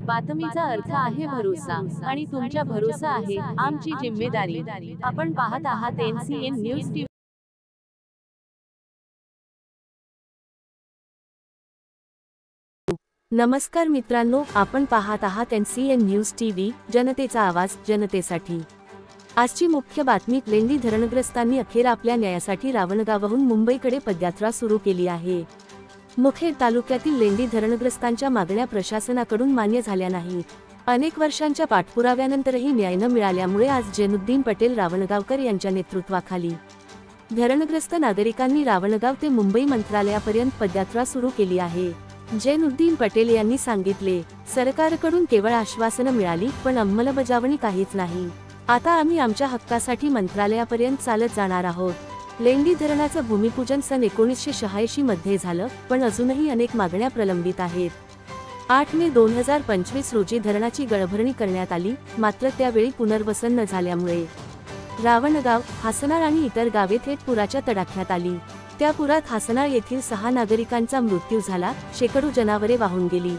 बातमीचा अर्थ आहे भरोसा आणि तुमच्या भरोसा आहे आमची जिम्मेदारी। आपण पाहत आहात NCN न्यूज TV। नमस्कार मित्रांनो, आपण पाहत आहात NCN न्यूज TV, जनतेचा आवाज जनतेसाठी। आजची मुख्य बातमी, लेंडी धरणग्रस्तांनी अखेर आपल्या न्यायासाठी रावणगावहून मुंबईकडे पदयात्रा सुरू केली आहे। मुखेड तालुक्यातील लेंडी धरणग्रस्तांच्या मागण्या प्रशासनाकडून मान्य झाल्या नाहीत। अनेक वर्षांच्या पाठपुराव्यानंतरही न्याय न मिळाल्यामुळे आज जैनुद्दीन पटेल रावणगावकर यांच्या नेतृत्वाखाली धरणग्रस्त नागरिकांनी रावणगाव ते मुंबई मंत्रालयापर्यंत पदयात्रा सुरू केली आहे। जैनुद्दीन पटेल यांनी सांगितले, सरकारकडून केवळ आश्वासनं मिळाली पण अंमलबजावणी काहीच नाही। आता आम्ही आमच्या हक्कासाठी मंत्रालयापर्यंत चालत जाणार आहोत। लेंडी धरणाचं भूमिपूजन सन 1986 मध्ये झालं, पण अजूनही अनेक मागण्या प्रलंबित आहेत। 8 मे 2025 रोजी धरणाची गळभरणी करण्यात आली, मात्र त्यावेळी पुनर्वसन न झाल्यामुळे रावणगाव, हासनाळ आणि इतर गावे थेट पुराच्या तडाख्यात आली। त्या पुरात हासनाळ येथील 6 नागरिकांचा मृत्यू झाला, शेकडो जनावरे वाहून गेली,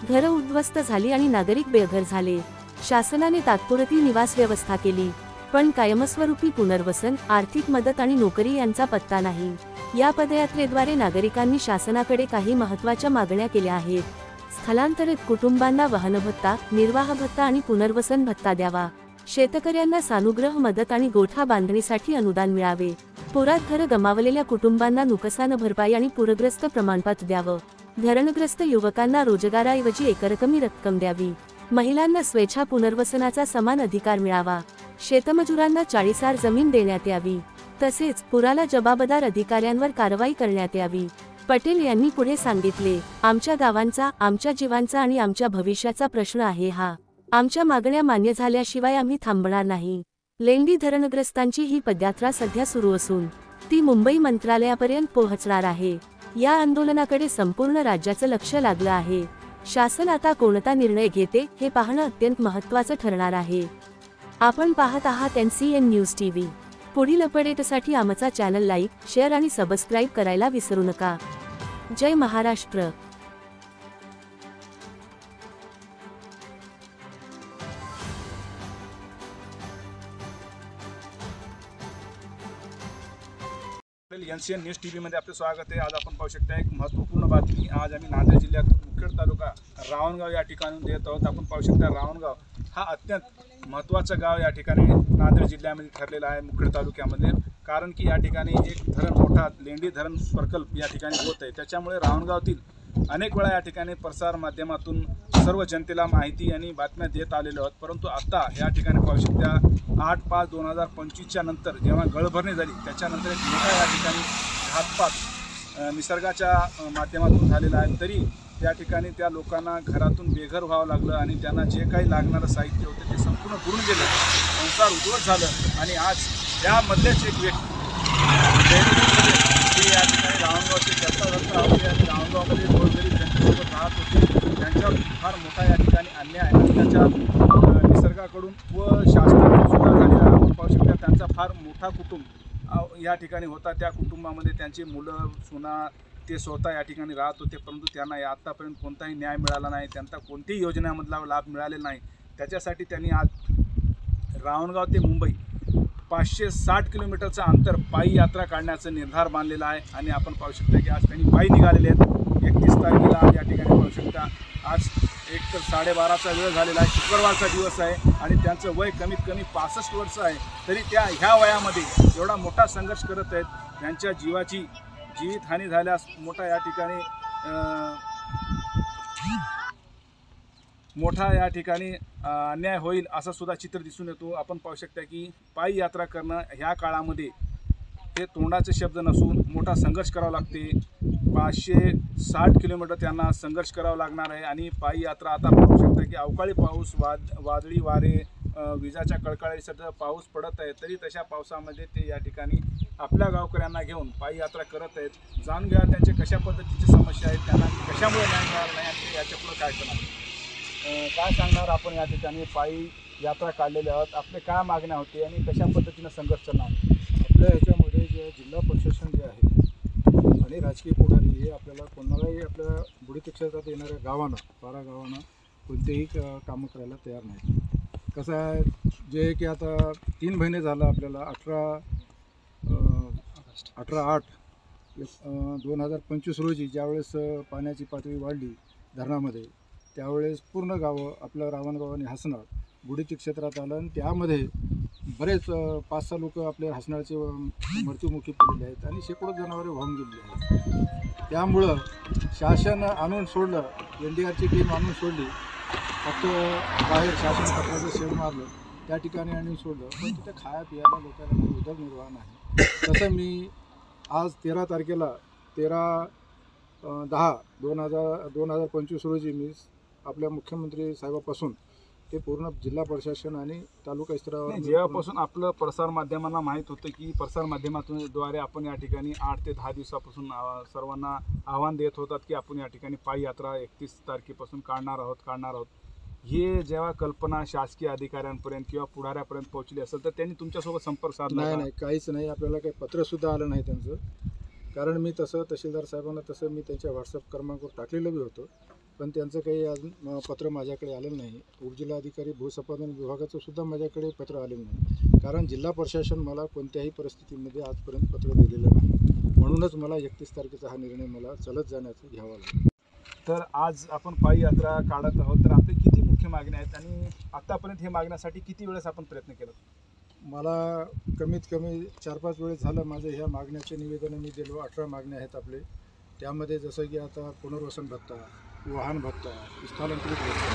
घरं उद्ध्वस्त झाली आणि नागरिक बेघर झाले। शासनाने तात्पुरती निवास व्यवस्था केली, पण कायमस्वरूपी पुनर्वसन, आर्थिक मदत आणि नोकरी यांचा पत्ता नाही। या पदयात्रेद्वारे नागरिकांनी शासनाकडे काही महत्त्वाच्या मागण्या केल्या आहेत। स्थलांतरित कुटुंबांना वाहन भत्ता, निर्वाह भत्ता आणि पुनर्वसन भत्ता द्यावा। शेतकऱ्यांना सानुग्रह मदत आणि गोठा बांधणीसाठी अनुदान मिळावे। पुरात घरं गमावलेल्या कुटुंबांना नुकसान भरपाई आणि पूरग्रस्त प्रमाणपत्र द्यावं। धरणग्रस्त युवकांना रोजगाराऐवजी एकरकमी रक्कम द्यावी। महिलांना स्वेच्छा पुनर्वसनाचा समान अधिकार मिळावा। शेतमजुरांना 40 जमीन देण्यात यावी। तसेच पुराला जबाबदार अधिकाऱ्यांवर कारवाई करण्यात यावी। पटेल यांनी पुढे सांगितले, आमच्या गावांचा, आमच्या जीवांचा आणि आमच्या भविष्याचा प्रश्न आहे हा। आमच्या मागण्या मान्य झाल्याशिवाय आम्ही थांबणार नाही। लेंडी धरणग्रस्तांची ही पदयात्रा सध्या सुरू असून ती मुंबई मंत्रालयापर्यंत पोहोचणार आहे। या आंदोलनाकडे संपूर्ण राज्याचं लक्ष लागलं आहे। शासन आता कोणता निर्णय घेते हे पाहणं अत्यंत महत्त्वाचं ठरणार आहे। आपण पाहत आहात NCN न्यूज TV। पुढील अपडेटसाठी आमचा चॅनल लाईक, शेअर आणि सबस्क्राईब करायला विसरू नका। जय महाराष्ट्र। NCN न्यूज TV मध्ये आपले स्वागत आहे। आज आपण पाहू शकता एक महत्त्वपूर्ण बातमी। आज आम्ही नांदेड जिल्ह्यातून मुखेड तालुका रावणगाव या ठिकाणून देत आहोत। आपण पाहू शकता रावणगाव हा अत्यंत महत्त्वाचं गाव या ठिकाणी नांदेड जिल्ह्यामध्ये ठरलेला आहे, मुखेड तालुक्यामध्ये। कारण की या ठिकाणी एक धरण, मोठा लेंडी धरण प्रकल्प या ठिकाणी होत आहे। त्याच्यामुळे रावणगावातील अनेक वेळा या ठिकाणी प्रसार माध्यमातून सर्व जनतेला माहिती आणि बातम्या देत आलेलो आहोत। परंतु आता या ठिकाणी पाहू शकता 8/5/2025 नंतर जेव्हा गळभरणी झाली, त्याच्यानंतर एक मोठा या ठिकाणी घातपात निसर्गाच्या माध्यमातून झालेला आहे। तरी त्या ठिकाणी त्या लोकांना घरातून बेघर व्हावं लागलं आणि त्यांना जे काही लागणारं साहित्य होतं ते संपूर्ण बुडून गेलं, संसार उद्ध्वस्त झालं। आणि आज यामधलेच एक व्यक्ती ते या ठिकाणी रावणगावचे करता आणि रावणगावमध्ये गोरगरीब त्यांच्यासोबत राहत होते, त्यांच्यावर फार मोठा या ठिकाणी अन्याय अत्याचार निसर्गाकडून व शासनाकडून सुद्धा झालेला। आपण पाहू शकता त्यांचा फार मोठा कुटुंब या ठिकाणी होता। त्या कुटुंबामध्ये त्यांची मुलं, सुना, ते स्वतः या ठिकाणी राहत होते, परंतु त्यांना आतापर्यंत कोणताही न्याय मिळाला नाही, त्यांना कोणत्याही योजनेमधला लाभ मिळालेला नाही। त्याच्यासाठी त्यांनी आज रावणगाव ते मुंबई 560 किलोमीटरचं अंतर पायी यात्रा काढण्याचा निर्धार बांधलेला आहे। आणि आपण पाहू शकता की आज त्यांनी पायी निघालेले आहेत। 31 तारखेला आज या ठिकाणी पाहू शकता आज 1:12चा वेळ झालेला आहे, शुक्रवारचा दिवस आहे आणि त्यांचं वय कमीत कमी 65 वर्ष आहे। तरी त्या ह्या वयामध्ये एवढा मोठा संघर्ष करत आहेत। त्यांच्या जीवाची जीवितहानी झाल्यास मोठा या ठिकाणी अन्याय होईल असं सुद्धा चित्र दिसून येतो। आपण पाहू शकता की पायी यात्रा करणं ह्या काळामध्ये हे तोंडाचे शब्द नसून मोठा संघर्ष करावा लागते। 560 किलोमीटर त्यांना संघर्ष करावा लागणार आहे। आणि पायी यात्रा आता पाहू शकता की अवकाळी पाऊस, वादळी वारे, विजाच्या कडकडाटासह पाऊस पडत आहे, तरी तशा पावसामध्ये ते या ठिकाणी आपल्या गावकऱ्यांना घेऊन पायी यात्रा करत आहेत। जाणून घ्या त्यांचे कशा पद्धतीची समस्या आहेत, त्यांना कशामुळे न्याय मिळाला नाही आणि याच्यापुढे काय करणार, काय सांगणार आपण। या ठिकाणी पायी यात्रा काढलेल्या आहोत, आपले काय मागण्या होते आणि कशा पद्धतीनं संघर्ष करणार। आपल्या ह्याच्यामध्ये जे जिल्हा प्रशासन जे आहे आणि राजकीय पुढारी हे आपल्याला कोणालाही आपल्या बुडीत क्षेत्रात येणाऱ्या गावांना, 12 गावांना कोणतेही कामं करायला तयार नाहीत. कसं आहे जे की आता 3 महिने झालं आपल्याला 18/8/2025 रोजी ज्यावेळेस पाण्याची पातळी वाढली धरणामध्ये, त्यावेळेस पूर्ण गावं आपलं रावणगाव आणि हसनाळ बुडीच्या क्षेत्रात आलं आणि त्यामध्ये बरेच 5-6 लोक आपल्या हसनाळचे मृत्युमुखी पडलेले आहेत आणि शेकडो जनावरे वाहून गेलेली आहेत. त्यामुळं शासन आणून सोडलं, NDRची टीम आणून सोडली, फक्त बाहेर शासन पत्राचं शेड मारलं, त्या ठिकाणी आणून सोडलं, पण तिथे खाया पियाला लोकांना उदरनिर्वाह नाही. तसं मी आज 13 तारखेला 13/10/2025 रोजी मी आपल्या मुख्यमंत्री साहेबापासून ते पूर्ण जिल्हा प्रशासन आणि तालुका स्तरावर जेव्हापासून आपलं प्रसारमाध्यमांना माहीत होतं की प्रसारमाध्यमाद्वारे आपण या ठिकाणी 8 ते 10 दिवसापासून सर्वांना आव्हान देत होतात की आपण या ठिकाणी पायी यात्रा 31 तारखेपासून काढणार आहोत, हे जेव्हा कल्पना शासकीय अधिकाऱ्यांपर्यंत किंवा पुढाऱ्यापर्यंत पोहोचली असेल तर त्यांनी तुमच्यासोबत संपर्क साधला? नाही, काहीच नाही. आपल्याला काही पत्रसुद्धा आलं नाही त्यांचं. कारण मी तसं तहसीलदार साहेबांना तसं मी त्यांच्या व्हॉट्सअप क्रमांकावर टाकलेलं बी होतं, पण त्यांचं काही अजून पत्र माझ्याकडे आलेलं नाही. उपजिल्हाधिकारी भूसंपादन विभागाचं सुद्धा माझ्याकडे पत्र आलेलं नाही. कारण जिल्हा प्रशासन मला कोणत्याही परिस्थितीमध्ये आजपर्यंत पत्र दिलेलं नाही. म्हणूनच मला 31 तारखेचा हा निर्णय मला चालत जाण्याचा घ्यावा लागला. तर आज आपण पायी यात्रा काढत आहोत, तर आपले किती मुख्य मागण्या आहेत आणि आतापर्यंत हे मागण्यासाठी किती वेळेस आपण प्रयत्न केला? मला कमीत कमी 4-5 वेळेस झालं माझं ह्या मागण्याचे निवेदनं मी दिलो. 18 मागण्या आहेत आपले. त्यामध्ये जसं की आता पुनर्वसन भत्ता, वाहन भत्ता, स्थलांतरित भत्ता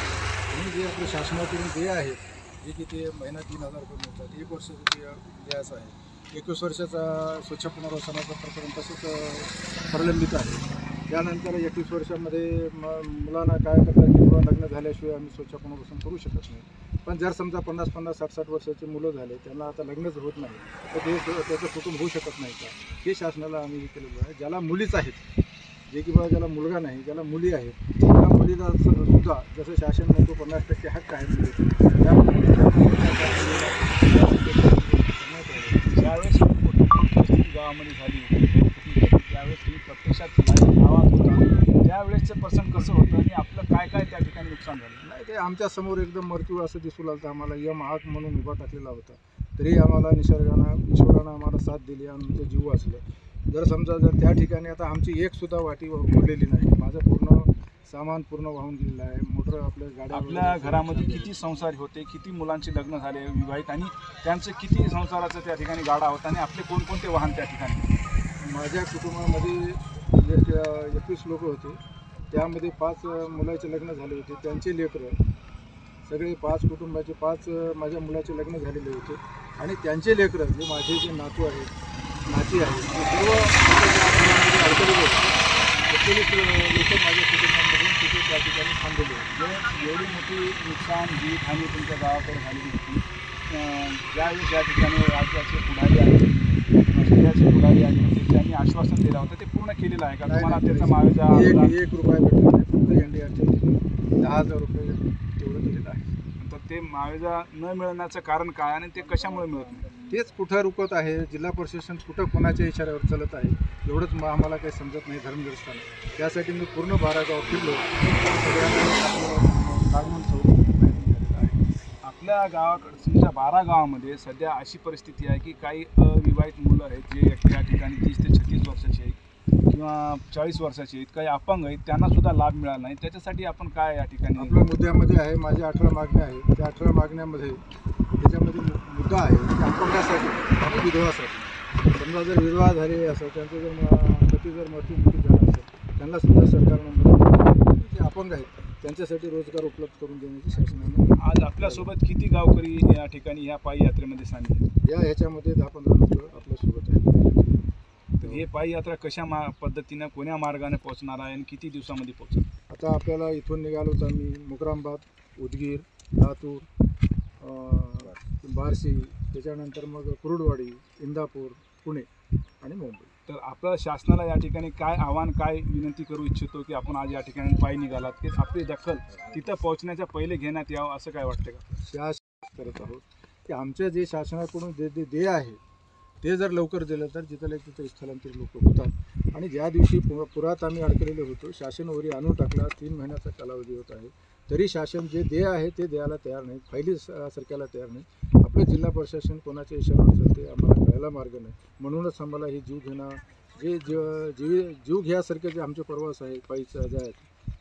आणि जे आपले शासनाकडून देय आहेत, जे की ते महिना 3,000 रुपये मिळतात, 1 वर्षाचं ते द्यायचं आहे. 21 वर्षाचा स्वच्छ पुनर्वसनाचं प्रकरण तसंच प्रलंबित आहे. त्यानंतर 21 वर्षामध्ये मुलांना काय करतात की मुलं लग्न झाल्याशिवाय आम्ही स्वच्छ पुनर्वसन करू शकत नाही. पण जर समजा 50-50, 60-60 वर्षाचे मुलं झाले, त्यांना आता लग्नच होत नाही, तर ते त्याचं कुटुंब होऊ शकत नाही का, हे शासनाला आम्ही हे केलेलं आहे. ज्याला मुलीच आहेत, जे की बाबा ज्याला मुलगा नाही, ज्याला मुली आहेत, त्या मुलीला सुद्धा जसं शासन म्हणतो 50% हक्क आहे मुलीचे, त्या ज्यावेळेस गावामध्ये झाली त्यावेळेस तुम्ही प्रत्यक्षात गावात होता, त्यावेळेसचं प्रसंग कसं होतं आणि आपलं काय काय त्या ठिकाणी नुकसान झालं? नाही, ते आमच्यासमोर एकदम मृत्यू असं दिसू लागतं. आम्हाला यम आग म्हणून उभा टाकलेला होता, तरी आम्हाला ईश्वरानं आम्हाला साथ दिली आणि ते जीव वाचलं. जर समजा त्या ठिकाणी आता आमची एकसुद्धा वाटी उरलेली नाही. माझं पूर्ण सामान पूर्ण वाहून गेलेलं आहे. मोटर आपल्या गाड्या, आपल्या घरामध्ये किती संसार होते, किती मुलांचे लग्न झाले विवाहित आणि त्यांचं किती संसाराचं त्या ठिकाणी गाडा होता आणि आपले कोणकोणते वाहन त्या ठिकाणी? माझ्या कुटुंबामध्ये जे 21 लोक होते, त्यामध्ये 5 मुलाचे लग्न झाले होते, त्यांचे लेकरं सगळे 5 कुटुंबाचे 5 माझ्या मुलाचे लग्न झालेले होते आणि त्यांचे लेकरं जे माझे जे नातू आहेत, नाती आहेत, ते सर्व अडकलेले होते. 41 लोक माझ्या कुटुंबामधून तिथे त्या ठिकाणी थांबलेले होते. एवढी मोठी नुकसान जीवित हानी तुमच्या गावाकडे झालेली होती, ज्यावेळेस या ठिकाणी राज्याचे पुढारी आले, जिल्ह्याचे पुढारी आले, त्यांनी आश्वासन दिलं होतं, ते पूर्ण केलेलं आहे का? तुम्हाला त्याचा मावेजा 1 रुपया भेटला नाही. फक्त NDRचे 10,000 रुपये तेवढं दिलेलं आहे. तर ते मावेजा न मिळण्याचं कारण काय आणि ते कशामुळे मिळत नाही? तेच कुठं रुकत आहे, जिल्हा प्रशासन कुठं कोणाच्या इशाऱ्यावर चालत आहे, एवढंच आम्हाला काही समजत नाही धर्मग्रस्तांना. त्यासाठी मी पूर्ण 12 गाव फिरलो, सगळ्यांना लागून प्रयत्न केलेला आहे. आपल्या गावाकडे तुमच्या 12 गावामध्ये सध्या अशी परिस्थिती आहे की काही अविवाहित मुलं आहेत जे या ठिकाणी 30 ते 36 वर्षाचे आहेत किंवा 40 वर्षाचे आहेत, काही अपंग आहेत, त्यांना सुद्धा लाभ मिळाला नाही. त्याच्यासाठी आपण काय या ठिकाणी आपल्या मुद्द्यामध्ये आहे, माझ्या 18 मागण्या आहेत. त्या 18 मागण्यामध्ये त्याच्यामध्ये मुद्दा आहे की अपंगासाठी आणि विधवासाठी. समजा जर विधवा झाले असेल, त्यांचं जर पती जर मृत्युमुखी झाला असेल, त्यांना सुद्धा सरकारनं मदत, जे अपंग आहेत त्यांच्यासाठी रोजगार उपलब्ध करून देण्याची शासनाने. आज आपल्यासोबत किती गावकरी या ठिकाणी ह्या पायी यात्रेमध्ये सामील आहेत? ह्याच्यामध्ये 10-15 लोक आपल्यासोबत आहेत. तर हे पायी यात्रा कशा पद्धतीनं कोण्या मार्गाने पोहोचणार आहे आणि किती दिवसामध्ये पोहोचणार? आता आपल्याला इथून निघालो तर आम्ही मुक्रामबाद, उदगीर, लातूर, बार्शी, त्याच्यानंतर मग कुरुडवाडी, इंदापूर, पुणे आणि मुंबई. तर आपल्या शासनाला या ठिकाणी काय आव्हान, काय विनंती करू इच्छितो की आपण आज या ठिकाणी पायी निघालात की आपली दखल तिथं पोहोचण्याच्या पहिले घेण्यात यावं, असं काय वाटतं का? शासन करत आहोत की आमच्या जे शासनाकडून जे देय आहे ते जर लवकर दिलं तर जिथं तिथं स्थलांतरित लोक होतात. आणि ज्या दिवशी पुरात आम्ही अडकलेले होतो, शासन वरी आणून टाकला. 3 महिन्याचा कालावधी होत आहे. तरी शासन जे देय आहे ते द्यायला तयार नाही, फायली सरकायला तयार नाही. आपलं जिल्हा प्रशासन कोणाच्या इशाऱ्यावर चालते आम्हाला कळायला मार्ग नाही. म्हणूनच आम्हाला हे जीव घेणं जे जीव घ्यासारखे जे आमचे प्रवास आहे पायीचा जे आहेत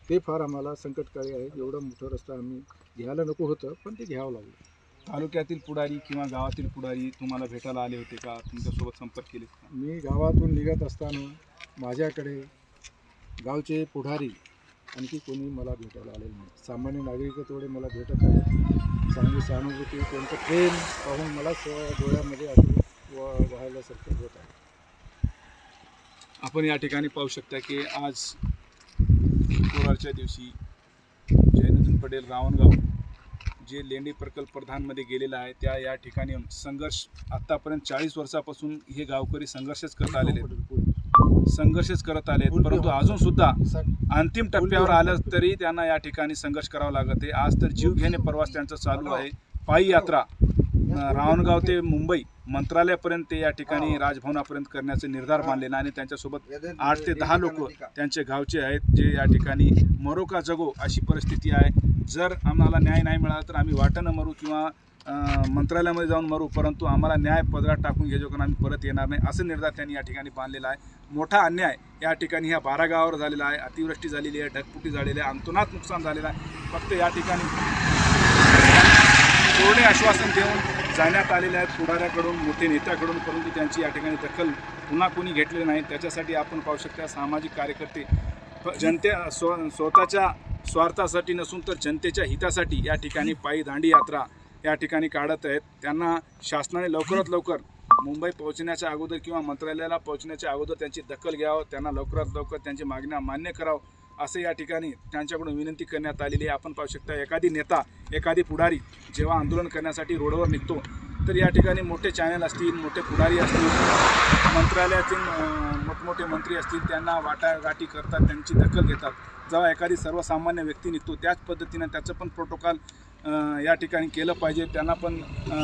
ते फार आम्हाला संकटकाळी आहे. एवढं मोठं रस्ता आम्ही घ्यायला नको होतं पण ते घ्यावं लागलं. तालुक्यातील पुढारी किंवा गावातील पुढारी तुम्हाला भेटायला आले होते का? तुमच्यासोबत संपर्क केले का? मी गावातून निघत असताना माझ्याकडे गावचे पुढारी आणखी कोणी मला भेटायला आलेलं नाही. सामान्य नागरिक तेवढे मला भेटत आहेत. चांगली सहानुभूती त्यांचं प्रेम पाहून मला डोळ्यामध्ये अश्रू वाहायल्यासारखं होत आहे. आपण या ठिकाणी पाहू शकता की आज गुरुवारच्या दिवशी जैनुद्दीन पटेल रावणगाव जे लेंडी प्रकल्प प्रधानमध्ये गेलेला आहे त्या या ठिकाणी संघर्ष आत्तापर्यंत 40 वर्षापासून हे गावकरी संघर्षच करत आलेले आहेत. परंतु अजून सुद्धा अंतिम टप्प्यावर आलं तरी त्यांना या ठिकाणी संघर्ष करावा लागत आहे. आज तर जीव घेणे प्रवास त्यांचा चालू आहे. पायी यात्रा रावणगाव ते मुंबई मंत्रालयापर्यंत ते या ठिकाणी राजभवनापर्यंत करण्याचा निर्धार मानलेला आणि त्यांच्यासोबत 8 ते 10 लोक त्यांचे गावचे आहेत जे या ठिकाणी मरो का जगो अशी परिस्थिती आहे. जर आम्हाला न्याय नाही मिळाला तर आम्ही वाटेनं मरू किंवा मंत्रालयामध्ये जाऊन मरू, परंतु आम्हाला न्याय पदरात टाकून घ्यायचो कारण आम्ही परत येणार नाही असं निर्धार त्यांनी या ठिकाणी बांधलेला आहे. मोठा अन्याय या ठिकाणी ह्या 12 गावावर झालेला आहे. अतिवृष्टी झालेली आहे, ढगफुटी झालेली आहे, अंतुनात नुकसान झालेलं आहे. फक्त या ठिकाणी कोरडे आश्वासन देऊन जाण्यात आलेले आहेत पुढाऱ्याकडून, मोठे नेत्याकडून, परंतु त्यांची या ठिकाणी दखल पुन्हा कोणी घेतलेली नाही. त्याच्यासाठी आपण पाहू शकता सामाजिक कार्यकर्ते स्वतःच्या स्वार्थासाठी नसून तर जनतेच्या हितासाठी या ठिकाणी पायी दांडी यात्रा या ठिकाणी काढत आहेत. त्यांना शासनाने लवकरात लवकर मुंबई पोहोचण्याच्या अगोदर किंवा मंत्रालयाला पोहोचण्याच्या अगोदर त्यांची दखल घ्यावं, त्यांना लवकरात लवकर त्यांची मागण्या मान्य करावं असं या ठिकाणी त्यांच्याकडून विनंती करण्यात आलेली आहे. आपण पाहू शकता एखादी नेता, एखादी पुढारी जेव्हा आंदोलन करण्यासाठी रोडवर निघतो तर या ठिकाणी मोठे चॅनल असतील, मोठे पुढारी असतील, मंत्रालयातील मोठमोठे मंत्री असतील, त्यांना वाटाघाटी करतात, त्यांची दखल घेतात. जेव्हा एखादी सर्वसामान्य व्यक्ती निघतो त्याच पद्धतीनं त्याचं पण प्रोटोकॉल या ठिकाणी केलं पाहिजे, त्यांना पण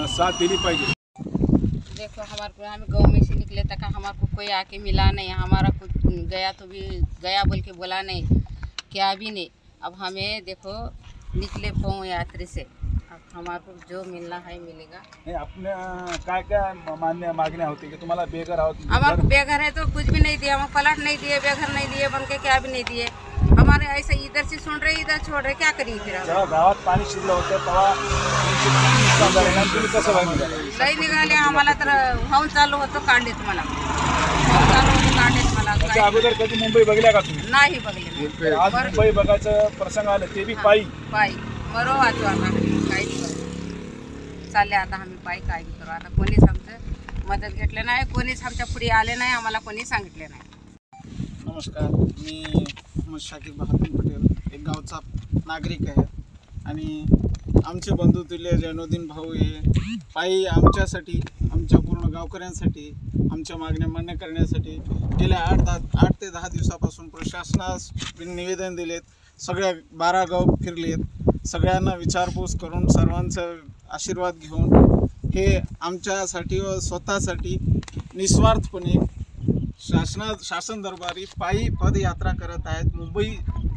साथ दिली पाहिजे. देखो हमारे को हम गाँव में से निकले तक हमारे को कोई आके मिला नहीं, हमारा कुछ गया तो भी गया बोल के बोला नहीं, क्या भी नहीं. अब हमें देखो निकले पाँव यात्री से, अब हमारे को जो मिलना है मिलेगा. नहीं आपने काय काय मागण्या होती कि तुम्हाला बेघर आहोत? हमारे बेघर है तो कुछ भी नहीं दिया, हमें पलट नहीं दिए, बेघर नहीं दिए, बन के क्या भी नहीं दिए. हमारे ऐसे इधर से सुन रहे इधर छोड़ रहे, क्या करेंगे फिर? जेव्हा गावात पाणी शिरलं होतं तेव्हा तुम्ही कसं बघितलं? लई निघाले आम्हाला तर वाहून चालू होतं कांडीत मला, वाहून चालू होतं कांडीत मला. त्याच्या अगोदर कधी मुंबई बघल्या का तुम्ही? नाही बघले. आज मुंबई बघायचं प्रसंग आलं ते बी पायी. पायी मरो वाचू आता काहीच करू चालले आता आम्ही पायी काय करू आता. कोणीच आमचं मदत घेतलं नाही, कोणीच आमच्या पुढे आले नाही, आम्हाला कोणी सांगितले नाही. नमस्कार, मी मोहम्मद शाकीर बहादुर पटेल एक गावचा नागरिक आहे आणि आमचे बंधुतुल्य जैनुद्दीन भाऊ हे पायी आमच्यासाठी, आमच्या पूर्ण गावकऱ्यांसाठी आमच्या मागण्या मान्य करण्यासाठी गेल्या 8 ते 10 दिवसापासून प्रशासनास निवेदन दिलेत. सगळ्या 12 गाव फिरलेत, सगळ्यांना विचारपूस करून सर्वांचा आशीर्वाद घेऊन हे आमच्यासाठी व स्वतःसाठी निस्वार्थपणे शासन दरबारी पायी पदयात्रा करत आहेत. मुंबई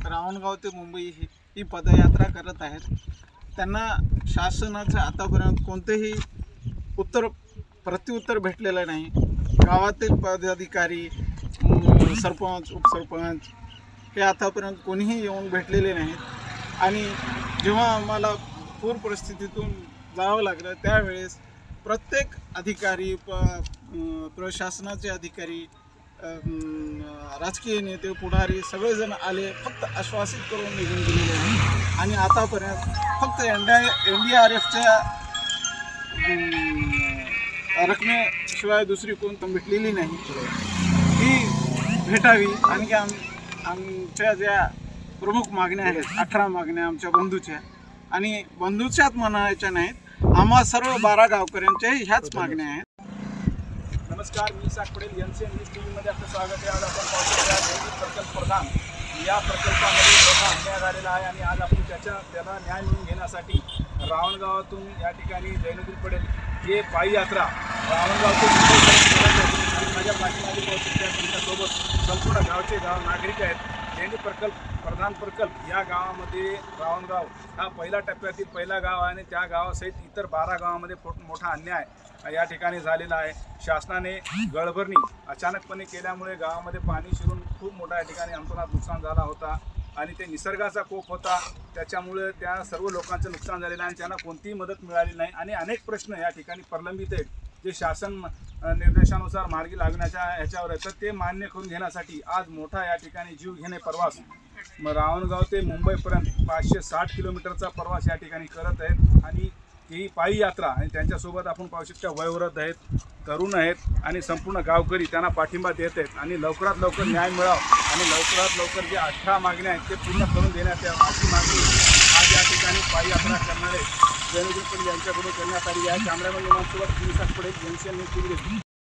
रावणगाव ते मुंबई ही पदयात्रा करत आहेत. त्यांना शासनाचं आतापर्यंत कोणतेही प्रत्युत्तर भेटलेलं नाही. गावातील पदाधिकारी, सरपंच, उपसरपंच हे आतापर्यंत कोणीही येऊन भेटलेले नाहीत. आणि जेव्हा आम्हाला पूर परिस्थितीतून जावं लागलं त्यावेळेस प्रत्येक अधिकारी, प्रशासनाचे अधिकारी, राजकीय नेते, पुढारी सगळेजण आले, फक्त आश्वासित करून निघून गेलेले आहे. आणि आतापर्यंत फक्त NDRFच्या रकमेशिवाय दुसरी कोण भेटलेली नाही. ही भेटावी. आणखी आमच्या ज्या प्रमुख मागण्या आहेत 18 मागण्या आमच्या बंधूच्या, आणि बंधूच्याच म्हणायच्या नाहीत, आम्हा सर्व 12 गावकऱ्यांच्या ह्याच मागण्या आहेत. नमस्कार, मी इसाक पटेल, NCN न्यूज टीव्हीमध्ये आपलं स्वागत आहे. आज आपण पाहतो प्रकल्प प्रधान या प्रकल्पामध्ये मोठा अन्याय झालेला आहे आणि आज आपण त्याला न्याय मिळवून घेण्यासाठी रावणगावातून या ठिकाणी जैनुद्दीन पटेल हे पायी यात्रा रावणगाव ते मुंबईपर्यंत माझ्या पाठीमागे पोहोचते. त्यांच्यासोबत संपूर्ण गाव नागरिक आहेत लेंडी प्रधान प्रकल्प या गावामध्ये रावणगाव हा पहिला टप्प्यातील पहिला गाव आहे आणि त्या गावासहित इतर 12 गावामध्ये मोठा अन्याय या ठिकाणी झालेला आहे. शासनाने गळभरणी अचानकपणे केल्यामुळे गावामध्ये पाणी शिरून खूप मोठा या ठिकाणी अंतर्गत नुकसान झाला होता आणि ते निसर्गाचा कोप होता. त्याच्यामुळे त्या सर्व लोकांचं नुकसान झालेलं आहे आणि त्यांना कोणतीही मदत मिळाली नाही आणि अनेक प्रश्न या ठिकाणी प्रलंबित आहेत जे शासन निर्देशानुसार मार्गी लागण्याच्या ह्याच्यावर आहे. तर ते मान्य करून घेण्यासाठी आज मोठा या ठिकाणी जीव घेणे प्रवास रावणगाव ते मुंबईपर्यंत 560 किलोमीटरचा प्रवास या ठिकाणी करत आहेत आणि ही पायी यात्रा आणि त्यांच्यासोबत आपण पाहू शकता वयोवृद्ध आहेत, तरुण आहेत आणि संपूर्ण गावकरी त्यांना पाठिंबा देत आहेत आणि लवकरात लवकर न्याय मिळावा आणि लवकरात लवकर जे 18 मागण्या आहेत ते पूर्ण करून देण्यात यावं अशी मागणी आज या ठिकाणी पायी यात्रा करणारे जयनुद्दीन पटेल यांच्याकडून करण्यात आली आहे. कॅमेरामॅन विमानसोबत 3 पडेल,